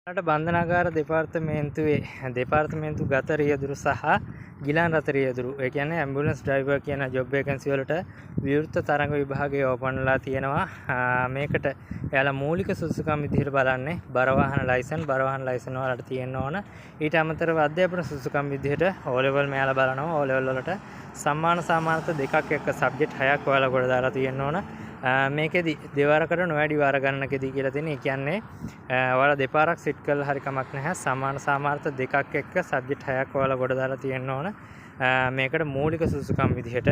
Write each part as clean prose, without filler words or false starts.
රට බන්ධනාගාර දෙපාර්තමේන්තු ගත රියදුරු සහ ගිලන් රථ රියදුරු ඒ කියන්නේ ඇම්බියුලන්ස් ඩ්‍රයිවර් කියන ජොබ් වේකන්සි වලට විවෘත තරඟ විභාගය ඕපන්ලා තියෙනවා. මේකට එයාලා මූලික සුසුකම් විදිහට බලන්නේ බර වාහන ලයිසන් වලට තියෙන්න ඕන. ඊට අමතරව අධ්‍යාපන සුසුකම් විදිහට O level මෙයාලා බලනවා. O level වලට සම්මාන සාමාන්‍යත දෙකක් එක්ක සබ්ජෙක්ට් 6ක් ඔයාලා කොට දාලා තියෙන්න ඕන. මේකෙදි දෙවරකට නොවැඩි වාර ගණනකදී කියලා තියෙන. ඒ කියන්නේ ඔයාලා දෙපාරක් සිට් කරලා හරි කමක් නැහැ. සමාන සාමාර්ථ දෙකක් එක්ක සබ්ජෙක්ට් 6ක් ඔයාලා කොට දාලා තියෙන්න ඕන. මේකට මූලික සුසුකම් විදිහට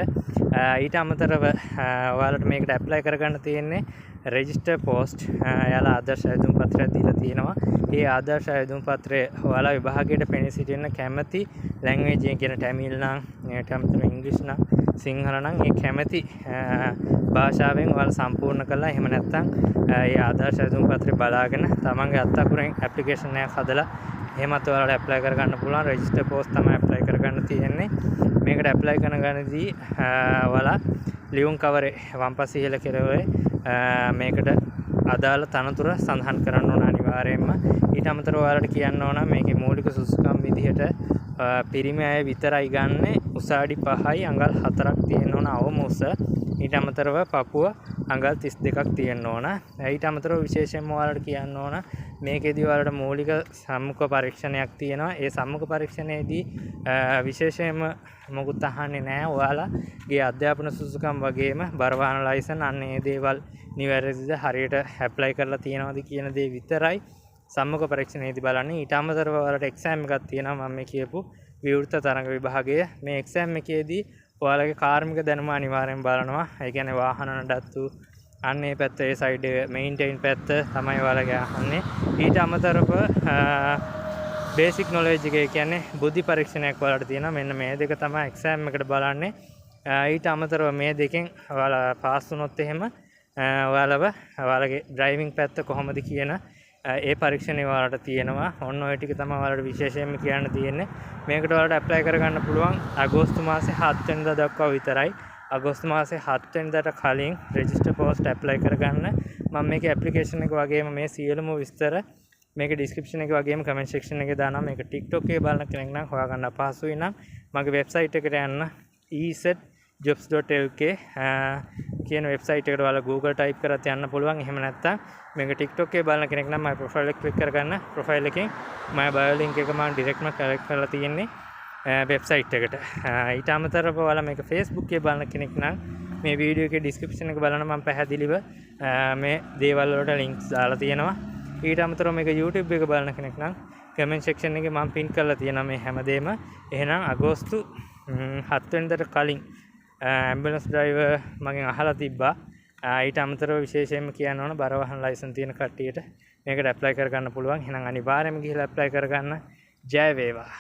ඊට අමතරව ඔයාලට මේකට ඇප්ලයි කරගන්න තියෙන්නේ රෙජිස්ටර් පෝස්ට්. එයාලා ආදර්ශ අයදුම් පත්‍රයක් දීලා තියෙනවා. ඒ ආදර්ශ අයදුම් පත්‍රය ඔයාලා විභාගයට පෙනී සිටින්න කැමැති ලැන්ග්වේජ් එක කියන ටැමිල් නම් ඊට අමතරව ඉංග්‍රීසි නම් සිංහල නම් ඒ කැමැති භාෂාවෙන් ඔයාලා සම්පූර්ණ කළා. එහෙම නැත්නම් ඒ ආදර්ශ අයදුම් පත්‍රය බලාගෙන තමන්ගේ අත්අකුරෙන් ඇප්ලිකේෂන් එකක් හදලා එහෙමත් ඔයාලට ඇප්ලයි කරගන්න පුළුවන්. රෙජිස්ටර් පෝස්ට් තමයි ඇප්ලයි කරගන්න තියෙන්නේ. මේකට ඇප්ලයි කරන ගණනදී ඔයාලා ලියුම් කවරේ වම්පස ඉහළ කෙළවරේ මේකට අදාළ තනතුර සඳහන් කරන්න ඕන අනිවාර්යයෙන්ම. ඊට අමතරව ඔයාලට කියන්න ඕන මේකේ මූලික සුසුකම් විදිහට පිරිමි අය විතරයි ගන්න උසාවි 5යි අඟල් 4ක් තියෙන්න ඕන අවම උස. ඊට අමතරව පපුව අඟල් 32ක් තියෙන්න ඕන. ඊට අමතරව විශේෂයෙන්ම ඔයාලට කියන්න ඕන මේකෙදී ඔයාලට මූලික සම්මුඛ පරීක්ෂණයක් තියෙනවා. ඒ සම්මුඛ පරීක්ෂණයේදී විශේෂයෙන්ම මොකුත් අහන්නේ නැහැ. ඔයාලගේ අධ්‍යාපන සුසුකම් වගේම බර වාහන ලයිසන් අන්න ඒ දේවල් නිවැරදිද හරියට ඇප්ලයි කරලා තියෙනවද කියන දේ විතරයි සම්මුඛ පරීක්ෂණයේදී බලන්නේ. ඊට අමතරව ඔයාලට එක්සෑම් එකක් තියෙනවා. මම මේ කියපු විවෘත තරඟ විභාගය. මේ එක්සෑම් එකේදී ඔයාලගේ කාර්මික දැනුම අනිවාර්යෙන් බලනවා. ඒ කියන්නේ වාහන නඩත්තු අන්න ඒ පැත්ත, ඒ සයිඩ් එක මේන්ටේන් පැත්ත තමයි ඔයාලගේ අහන්නේ. ඊට අමතරව බේසික් නොලෙජ් එක කියන්නේ බුද්ධි පරීක්ෂණයක් ඔයාලට තියෙනවා. මෙන්න මේ දෙක තමයි එක්සෑම් එකට බලන්නේ. ඊට අමතරව මේ දෙකෙන් ඔයාලා පාස් වුණොත් එහෙම ඔයාලගේ ඩ්‍රයිවිං පැත්ත කොහොමද කියන ඒ පරීක්ෂණේ ඔයාලට තියෙනවා. ඔන්න ඔය ටික තමයි ඔයාලට විශේෂයෙන්ම කියන්න තියෙන්නේ. මේකට ඔයාලට ඇප්ලයි කරගන්න පුළුවන් අගෝස්තු මාසේ 7 වෙනිදා දක්වා විතරයි. අගෝස්තු මාසේ 7 වෙනිදාට කලින් රෙජිස්ටර් පෝස්ට් ඇප්ලයි කරගන්න. මම මේකේ ඇප්ලිකේෂන් එක වගේම මේ සියලුම විස්තර මේකේ ඩිස්ක්‍රිප්ෂන් එකේ වගේම කමෙන්ට් සෙක්ෂන් එකේ දානවා. මේක TikTok එකේ බලන කෙනෙක් නම් හොයාගන්න අපහසුයි නම් මගේ වෙබ්සයිට් එකට යන්න ezjobs.lk කියන වෙබ්සයිට් එකට ඔයාලා Google type කරත් යන්න පුළුවන්. එහෙම නැත්නම් මේක TikTok එකේ බලන කෙනෙක් නම් මගේ ප්‍රොෆයිල් එක ක්ලික් කරගන්න. ප්‍රොෆයිල් එකෙන් මගේ බයෝ ලින්ක් එක මම ඩිරෙක්ට්ම කනෙක්ට් කරලා තියෙන්නේ වෙබ්සයිට් එකට. ඊට අමතරව ඔයාලා මේක Facebook එකේ බලන කෙනෙක් නම් මේ වීඩියෝ එකේ ඩිස්ක්‍රිප්ෂන් එක බලන්න මම පැහැදිලිව මේ දේවල් වලට ලින්ක්ස් දාලා තියෙනවා. ඊට අමතරව මේක YouTube එක බලන කෙනෙක් නම් කමෙන්ට් සෙක්ෂන් එකේ මම පින් කරලා තියෙනවා මේ හැමදේම. එහෙනම් අගෝස්තු 7 වෙනිදාට කලින් ඇම්බියුලන්ස් ඩ්‍රයිවර් මගෙන් අහලා තිබ්බා. ඊට අමතරව විශේෂයෙන්ම කියන්න ඕන බර වාහන ලයිසන් තියෙන කට්ටියට මේකට ඇප්ලයි කරගන්න පුළුවන්. එහෙනම් අනිවාර්යයෙන්ම ගිහලා ඇප්ලයි කරගන්න. ජය වේවා.